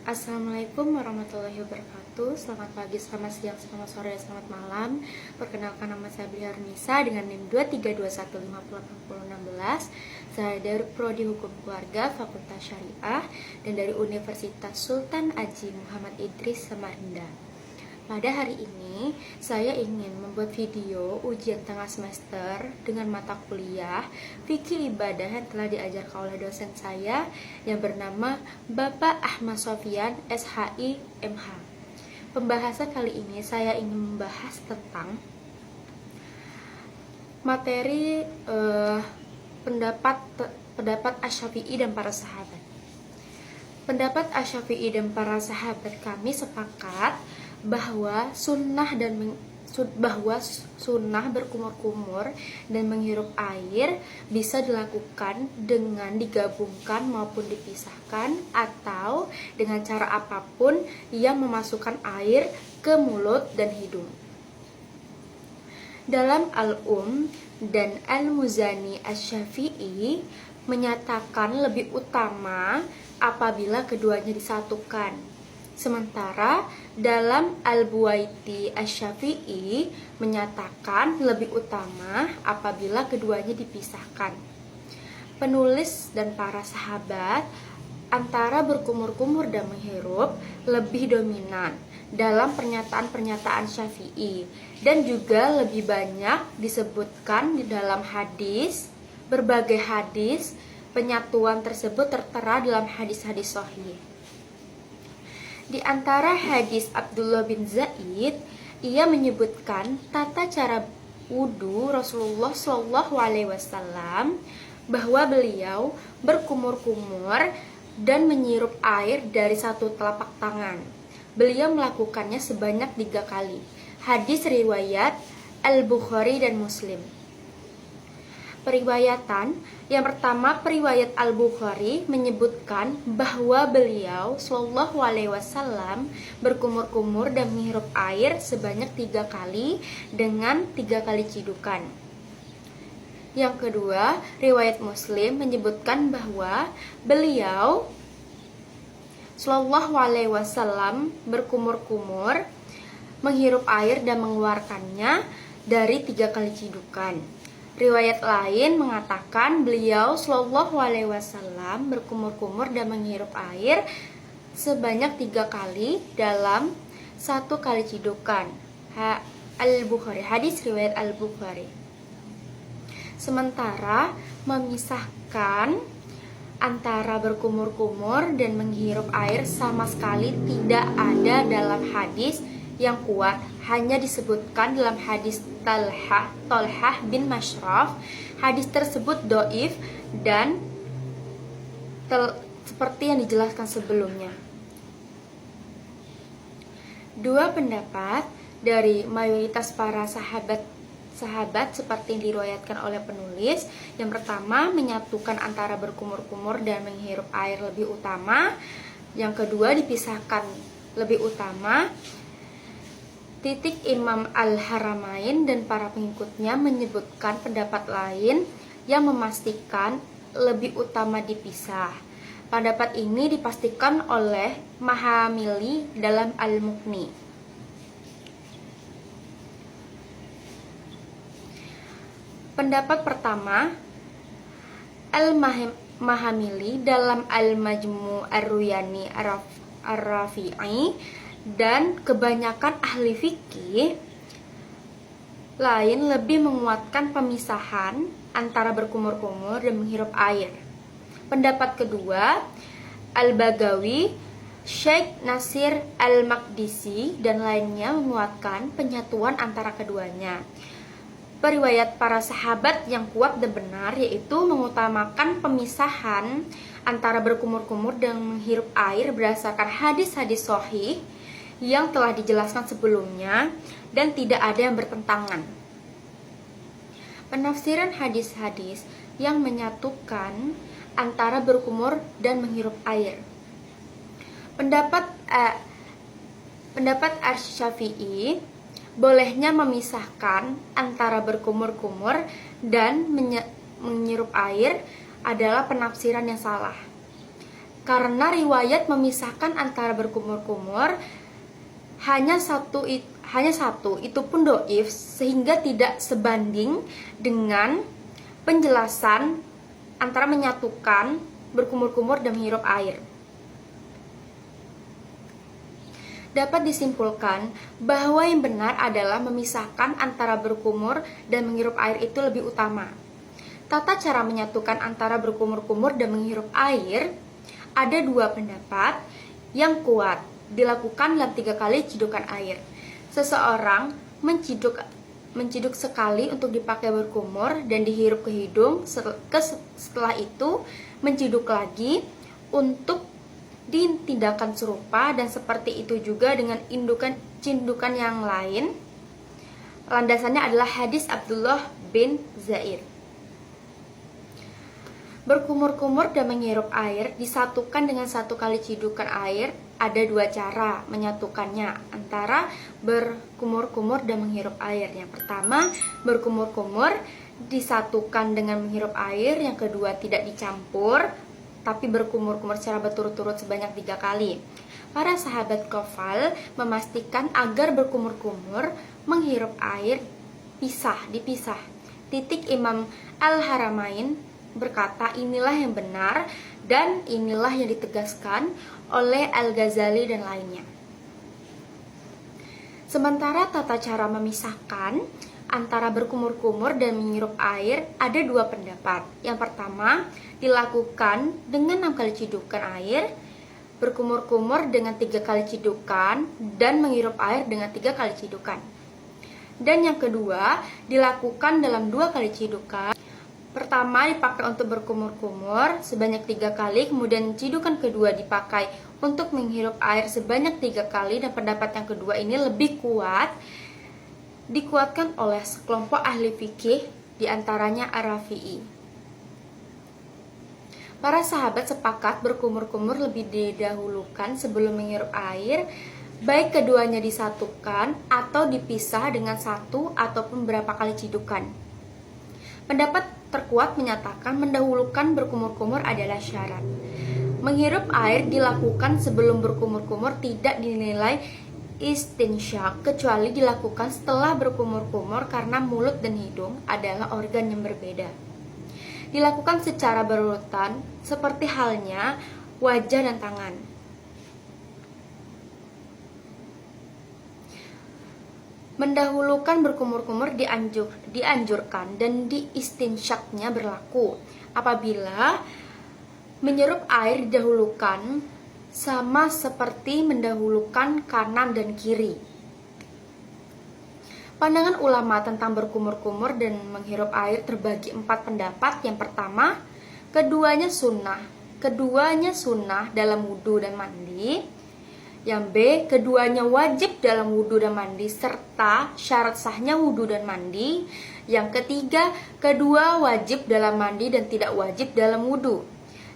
Assalamualaikum warahmatullahi wabarakatuh. Selamat pagi, selamat siang, selamat sore, selamat malam. Perkenalkan, nama saya Bliar Nisa dengan NIM 2321588016. Saya dari Prodi Hukum Keluarga Fakultas Syariah dan dari Universitas Sultan Haji Muhammad Idris Samarinda. Pada hari ini, saya ingin membuat video ujian tengah semester dengan mata kuliah Fikih Ibadah yang telah diajarkan oleh dosen saya yang bernama Bapak Ahmad Sofyan, SHI, MH. Pembahasan kali ini saya ingin membahas tentang materi pendapat Asy-Syafi'i dan para sahabat. Pendapat Asy-Syafi'i dan para sahabat kami sepakat bahwa sunnah berkumur-kumur dan menghirup air bisa dilakukan dengan digabungkan maupun dipisahkan atau dengan cara apapun yang memasukkan air ke mulut dan hidung. Dalam dan Al-Muzani Asy-Syafi'i menyatakan lebih utama apabila keduanya disatukan. Sementara dalam Al-Buwaiti Asy-Syafi'i menyatakan lebih utama apabila keduanya dipisahkan. Penulis dan para sahabat antara berkumur-kumur dan menghirup lebih dominan dalam pernyataan-pernyataan Syafi'i dan juga lebih banyak disebutkan di dalam berbagai hadis. Penyatuan tersebut tertera dalam hadis-hadis sahih. Di antara hadis Abdullah bin Zaid, ia menyebutkan tata cara wudhu Rasulullah SAW bahwa beliau berkumur-kumur dan menyirup air dari satu telapak tangan. Beliau melakukannya sebanyak 3 kali. Hadis riwayat Al-Bukhari dan Muslim. Periwayatan yang pertama, periwayat Al-Bukhari menyebutkan bahwa beliau Shallallahu Alaihi Wasallam berkumur-kumur dan menghirup air sebanyak 3 kali dengan 3 kali cidukan. Yang kedua, riwayat Muslim menyebutkan bahwa beliau Shallallahu Alaihi Wasallam berkumur-kumur, menghirup air dan mengeluarkannya dari 3 kali cidukan. Riwayat lain mengatakan beliau Shallallahu Alaihi Wasallam berkumur-kumur dan menghirup air sebanyak 3 kali dalam 1 kali cidukan. Al-Bukhari, hadis riwayat Al-Bukhari. Sementara memisahkan antara berkumur-kumur dan menghirup air sama sekali tidak ada dalam hadis yang kuat, hanya disebutkan dalam hadis Talhah bin Mashraf. Hadis tersebut dhaif dan seperti yang dijelaskan sebelumnya. 2 pendapat dari mayoritas para sahabat seperti yang diriwayatkan oleh penulis. Yang pertama, menyatukan antara berkumur-kumur dan menghirup air lebih utama. Yang kedua, dipisahkan lebih utama. Imam Al-Haramain dan para pengikutnya menyebutkan pendapat lain yang memastikan lebih utama dipisah. Pendapat ini dipastikan oleh Mahamili dalam Al-Mughni. Pendapat pertama, Al-Mahamili dalam Al-Majmu' Ar-Ruyani Ar-Rafi'i dan kebanyakan ahli fikih lain lebih menguatkan pemisahan antara berkumur-kumur dan menghirup air. Pendapat kedua, Al-Bagawi, Syekh Nasir Al-Maqdisi dan lainnya menguatkan penyatuan antara keduanya. Periwayat para sahabat yang kuat dan benar yaitu mengutamakan pemisahan antara berkumur-kumur dan menghirup air berdasarkan hadis-hadis sahih yang telah dijelaskan sebelumnya dan tidak ada yang bertentangan. Penafsiran hadis-hadis yang menyatukan antara berkumur dan menghirup air. Pendapat Asy-Syafi'i bolehnya memisahkan antara berkumur-kumur dan menghirup air adalah penafsiran yang salah. karena riwayat memisahkan antara berkumur-kumur hanya satu, itu pun doif, sehingga tidak sebanding dengan penjelasan antara menyatukan berkumur-kumur dan menghirup air. Dapat disimpulkan bahwa yang benar adalah memisahkan antara berkumur dan menghirup air itu lebih utama. Tata cara menyatukan antara berkumur-kumur dan menghirup air ada dua pendapat yang kuat, dilakukan dalam 3 kali cidukan air. Seseorang menciduk sekali untuk dipakai berkumur dan dihirup ke hidung, setelah itu menciduk lagi untuk di tindakan serupa, dan seperti itu juga dengan cindukan yang lain. Landasannya adalah hadis Abdullah bin Zaid. Berkumur-kumur dan menghirup air disatukan dengan 1 kali cidukan air. Ada 2 cara menyatukannya antara berkumur-kumur dan menghirup air. Yang pertama, berkumur-kumur disatukan dengan menghirup air. Yang kedua, tidak dicampur, tapi berkumur-kumur secara berturut-turut sebanyak 3 kali. Para sahabat Qafal memastikan agar berkumur-kumur menghirup air dipisah. Imam Al-Haramain berkata, inilah yang benar dan inilah yang ditegaskan oleh Al-Ghazali dan lainnya. Sementara tata cara memisahkan antara berkumur-kumur dan menghirup air ada 2 pendapat. Yang pertama, dilakukan dengan 6 kali cidukan air, berkumur-kumur dengan 3 kali cidukan, dan menghirup air dengan 3 kali cidukan. Dan yang kedua, dilakukan dalam 2 kali cidukan. Pertama dipakai untuk berkumur-kumur sebanyak 3 kali, kemudian cidukan kedua dipakai untuk menghirup air sebanyak 3 kali, dan pendapat yang kedua ini lebih kuat, dikuatkan oleh sekelompok ahli fikih, diantaranya Ar-Rafi'i. Para sahabat sepakat berkumur-kumur lebih didahulukan sebelum menghirup air, baik keduanya disatukan atau dipisah dengan 1 ataupun beberapa kali cidukan. Pendapat terkuat menyatakan mendahulukan berkumur-kumur adalah syarat. Menghirup air dilakukan sebelum berkumur-kumur tidak dinilai istinsyak kecuali dilakukan setelah berkumur-kumur, karena mulut dan hidung adalah organ yang berbeda. Dilakukan secara berurutan seperti halnya wajah dan tangan. Mendahulukan berkumur-kumur dianjurkan dan diistinsyaknya berlaku apabila menyerup air didahulukan, sama seperti mendahulukan kanan dan kiri. Pandangan ulama tentang berkumur-kumur dan menghirup air terbagi 4 pendapat. Yang pertama, keduanya sunnah dalam wudhu dan mandi. Yang B, keduanya wajib dalam wudhu dan mandi serta syarat sahnya wudhu dan mandi. Yang ketiga, kedua wajib dalam mandi dan tidak wajib dalam wudhu.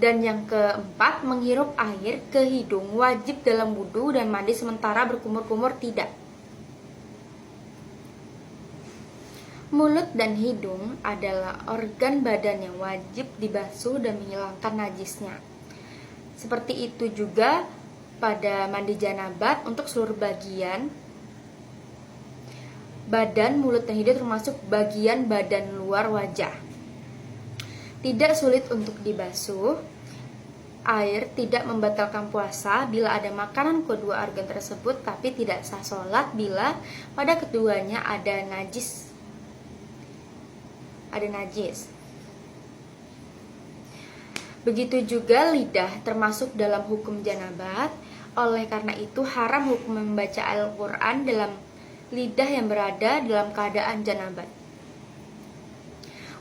Dan yang keempat, menghirup air ke hidung wajib dalam wudhu dan mandi, sementara berkumur-kumur tidak. Mulut dan hidung adalah organ badan yang wajib dibasuh dan menghilangkan najisnya. Seperti itu juga pada mandi janabat untuk seluruh bagian badan, mulut dan hidung termasuk bagian badan luar wajah. Tidak sulit untuk dibasuh. Air tidak membatalkan puasa bila ada makanan kedua organ tersebut, tapi tidak sah sholat bila pada keduanya ada najis. Begitu juga lidah termasuk dalam hukum janabat. Oleh karena itu haram hukum membaca Al-Quran dalam lidah yang berada dalam keadaan janabat.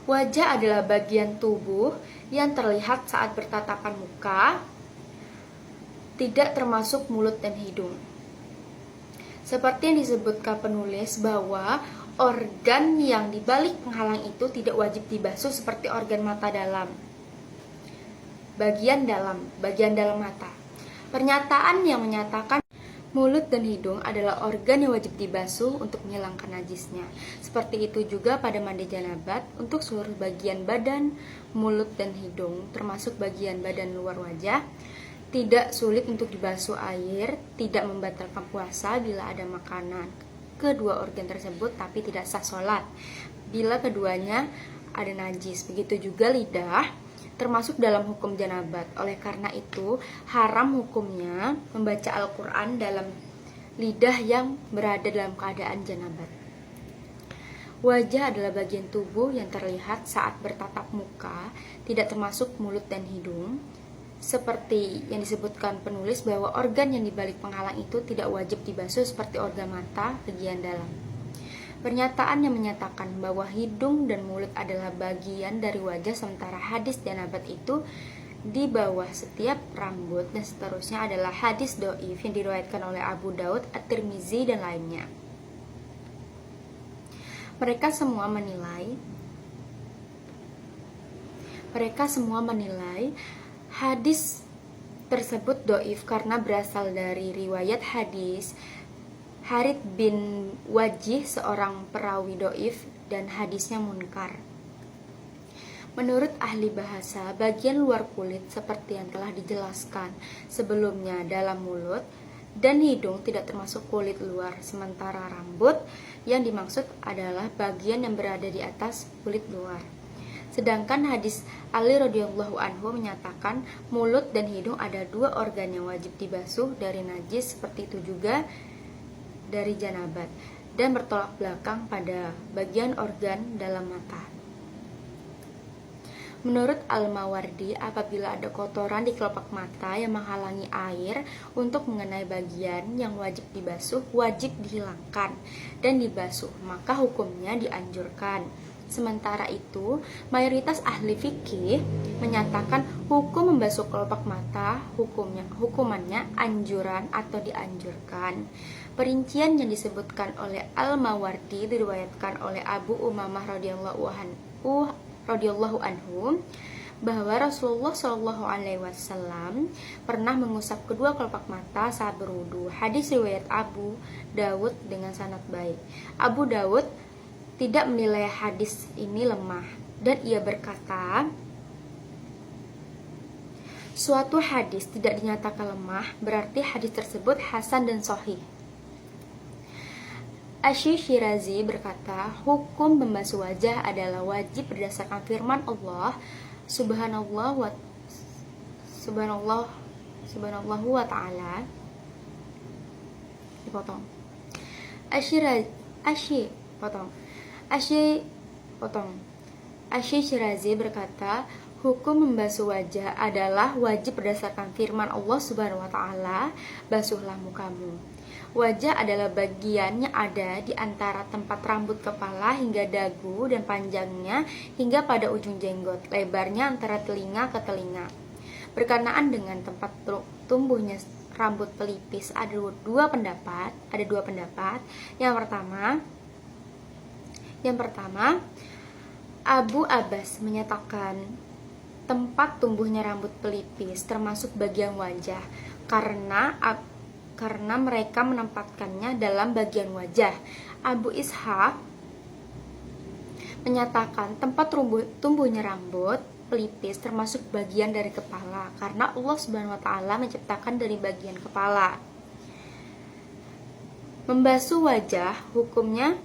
Wajah adalah bagian tubuh yang terlihat saat bertatapan muka, tidak termasuk mulut dan hidung. Seperti yang disebutkan penulis bahwa organ yang dibalik penghalang itu tidak wajib dibasuh seperti organ mata dalam, bagian dalam mata. Pernyataan yang menyatakan mulut dan hidung adalah organ yang wajib dibasuh untuk menghilangkan najisnya. Seperti itu juga pada mandi janabat untuk seluruh bagian badan, mulut dan hidung, termasuk bagian badan luar wajah, tidak sulit untuk dibasuh air, tidak membatalkan puasa bila ada makanan kedua organ tersebut, tapi tidak sah sholat bila keduanya ada najis. Begitu juga lidah termasuk dalam hukum janabat. Oleh karena itu, haram hukumnya membaca Al-Quran dalam lidah yang berada dalam keadaan janabat. Wajah adalah bagian tubuh yang terlihat saat bertatap muka, tidak termasuk mulut dan hidung. Seperti yang disebutkan penulis bahwa organ yang dibalik penghalang itu tidak wajib dibasuh seperti organ mata bagian dalam. Pernyataan yang menyatakan bahwa hidung dan mulut adalah bagian dari wajah, sementara hadis janabat itu di bawah setiap rambut dan seterusnya adalah hadis dhaif yang diriwayatkan oleh Abu Daud, At-Tirmizi dan lainnya. Mereka semua menilai hadis tersebut dhaif karena berasal dari riwayat hadis Harith bin Wajih, seorang perawi dhaif, dan hadisnya munkar. Menurut ahli bahasa, bagian luar kulit seperti yang telah dijelaskan sebelumnya dalam mulut dan hidung tidak termasuk kulit luar, sementara rambut yang dimaksud adalah bagian yang berada di atas kulit luar. Sedangkan hadis Ali radhiyallahu anhu menyatakan mulut dan hidung ada dua organ yang wajib dibasuh dari najis, seperti itu juga dari janabat, dan bertolak belakang pada bagian organ dalam mata. Menurut Al-Mawardi, apabila ada kotoran di kelopak mata yang menghalangi air untuk mengenai bagian yang wajib dibasuh, wajib dihilangkan dan dibasuh, maka hukumnya dianjurkan. Sementara itu, mayoritas ahli fikih menyatakan hukum membasuh kelopak mata hukumannya anjuran atau dianjurkan. Perincian yang disebutkan oleh Al-Mawardi diriwayatkan oleh Abu Umamah radhiyallahu anhu bahwa Rasulullah Shallallahu alaihi wasallam pernah mengusap kedua kelopak mata saat berwudu. Hadis riwayat Abu Dawud dengan sanad baik. Abu Dawud tidak menilai hadis ini lemah, dan ia berkata, suatu hadis tidak dinyatakan lemah berarti hadis tersebut hasan dan sahih. Asy-Syirazi berkata, hukum membasuh wajah adalah wajib berdasarkan firman Allah subhanahu wa ta'ala. Dipotong. Asy-Syirazi berkata, hukum membasuh wajah adalah wajib berdasarkan firman Allah subhanahu wa ta'ala, basuhlah mukamu. Wajah adalah bagian yang ada di antara tempat rambut kepala hingga dagu dan panjangnya hingga pada ujung jenggot, lebarnya antara telinga ke telinga. Berkenaan dengan tempat tumbuhnya rambut pelipis ada dua pendapat. Yang pertama, Abu Abbas menyatakan tempat tumbuhnya rambut pelipis termasuk bagian wajah karena mereka menempatkannya dalam bagian wajah. Abu Ishaq menyatakan tempat tumbuhnya rambut pelipis termasuk bagian dari kepala karena Allah Subhanahu wa taala menciptakan dari bagian kepala. Membasuh wajah hukumnya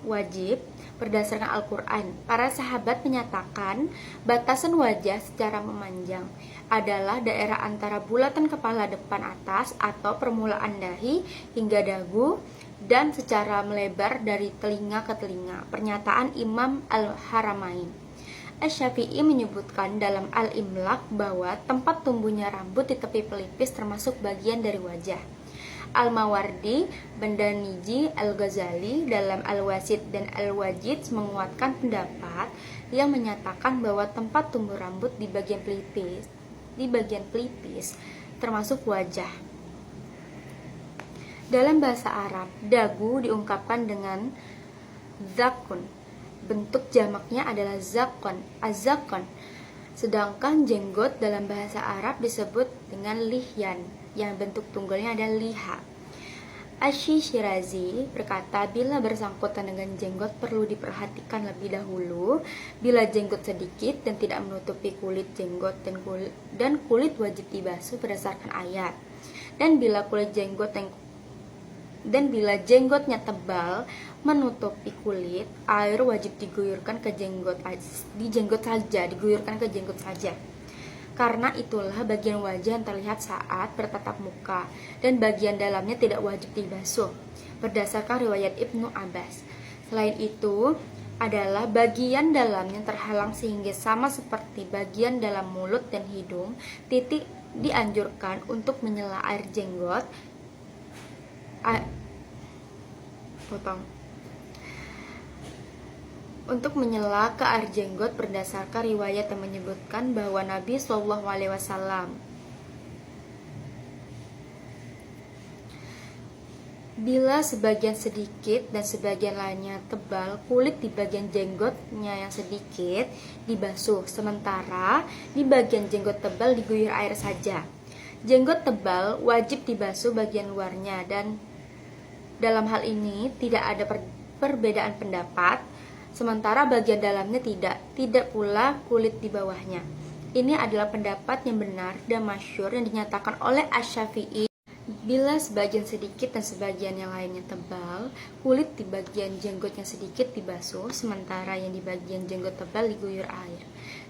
wajib berdasarkan Al-Quran. Para sahabat menyatakan batasan wajah secara memanjang adalah daerah antara bulatan kepala depan atas atau permulaan dahi hingga dagu, dan secara melebar dari telinga ke telinga. Pernyataan Imam Al-Haramain. Asy-Syafi'i menyebutkan dalam Al-Imlaq bahwa tempat tumbuhnya rambut di tepi pelipis termasuk bagian dari wajah. Al-Mawardi, Bandaniji, Al-Ghazali dalam Al-Wasit dan Al-Wajid menguatkan pendapat yang menyatakan bahwa tempat tumbuh rambut di bagian pelipis termasuk wajah. Dalam bahasa Arab, dagu diungkapkan dengan zakun. Bentuk jamaknya adalah zakon, azakon. Sedangkan jenggot dalam bahasa Arab disebut dengan lihyan, yang bentuk tunggalnya adalah liha. Asy-Syirazi berkata, bila bersangkutan dengan jenggot perlu diperhatikan lebih dahulu. Bila jenggot sedikit dan tidak menutupi kulit jenggot dan kulit wajib dibasuh berdasarkan ayat. Dan bila jenggotnya tebal menutupi kulit, air wajib diguyurkan ke jenggot saja. Karena itulah bagian wajah yang terlihat saat bertatap muka dan bagian dalamnya tidak wajib dibasuh berdasarkan riwayat Ibnu Abbas. Selain itu adalah bagian dalamnya terhalang sehingga sama seperti bagian dalam mulut dan hidung. Titik dianjurkan untuk menyela air jenggot untuk menyela ke air jenggot berdasarkan riwayat yang menyebutkan bahwa Nabi Shallallahu Alaihi Wasallam bila sebagian sedikit dan sebagian lainnya tebal, kulit di bagian jenggotnya yang sedikit dibasuh, sementara di bagian jenggot tebal diguyur air saja. Jenggot tebal wajib dibasuh bagian luarnya, dan dalam hal ini tidak ada perbedaan pendapat. Sementara bagian dalamnya tidak pula kulit di bawahnya. Ini adalah pendapat yang benar dan masyhur yang dinyatakan oleh Asy-Syafi'i. Bila sebagian sedikit dan sebagian yang lainnya tebal, kulit di bagian jenggot yang sedikit dibasuh, sementara yang di bagian jenggot tebal diguyur air.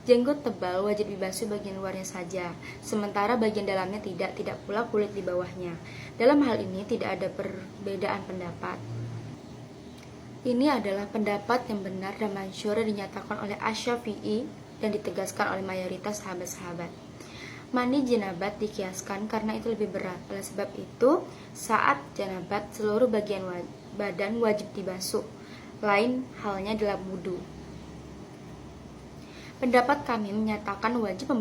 Jenggot tebal wajib dibasuh bagian luarnya saja, sementara bagian dalamnya tidak pula kulit di bawahnya. Dalam hal ini tidak ada perbedaan pendapat. Ini adalah pendapat yang benar dan masyhur yang dinyatakan oleh Asy-Syafi'i dan ditegaskan oleh mayoritas sahabat-sahabat. Mandi janabat dikiaskan karena itu lebih berat. Oleh sebab itu, saat janabat seluruh bagian badan wajib dibasuh. Lain halnya dalam wudu. Pendapat kami menyatakan wajib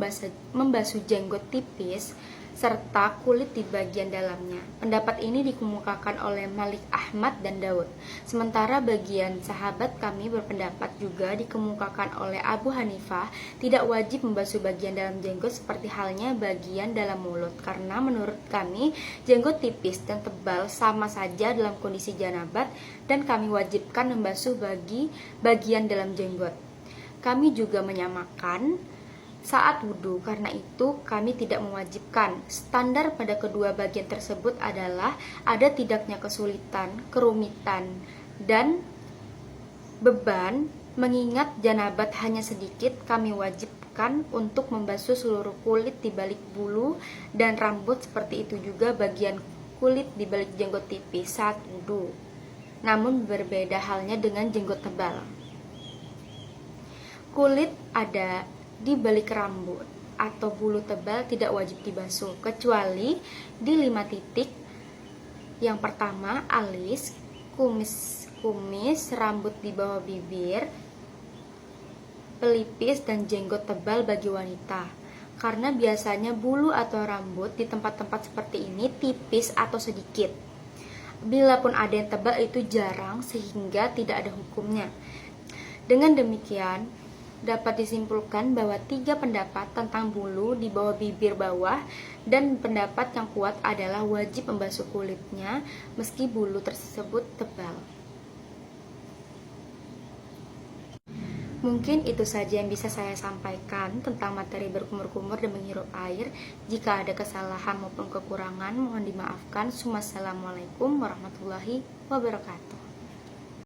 membasuh jenggot tipis serta kulit di bagian dalamnya. Pendapat ini dikemukakan oleh Malik Ahmad dan Daud. Sementara bagian sahabat kami berpendapat juga dikemukakan oleh Abu Hanifah tidak wajib membasuh bagian dalam jenggot seperti halnya bagian dalam mulut, karena menurut kami jenggot tipis dan tebal sama saja dalam kondisi janabat dan kami wajibkan membasuh bagian dalam jenggot. Kami juga menyamakan saat wudhu, karena itu kami tidak mewajibkan. Standar pada kedua bagian tersebut adalah ada tidaknya kesulitan, kerumitan, dan beban. Mengingat janabat hanya sedikit, kami wajibkan untuk membasuh seluruh kulit di balik bulu dan rambut, seperti itu juga bagian kulit di balik jenggot tipis saat wudhu. Namun berbeda halnya dengan jenggot tebal. Kulit ada di balik rambut atau bulu tebal tidak wajib dibasuh kecuali di 5 titik. Yang pertama, alis, kumis, rambut di bawah bibir, pelipis, dan jenggot tebal bagi wanita. Karena biasanya bulu atau rambut di tempat-tempat seperti ini tipis atau sedikit. Bila pun ada yang tebal itu jarang sehingga tidak ada hukumnya. Dengan demikian dapat disimpulkan bahwa 3 pendapat tentang bulu di bawah bibir bawah dan pendapat yang kuat adalah wajib membasuh kulitnya meski bulu tersebut tebal. Mungkin itu saja yang bisa saya sampaikan tentang materi berkumur-kumur dan menghirup air. Jika ada kesalahan maupun kekurangan mohon dimaafkan. Wassalamualaikum warahmatullahi wabarakatuh.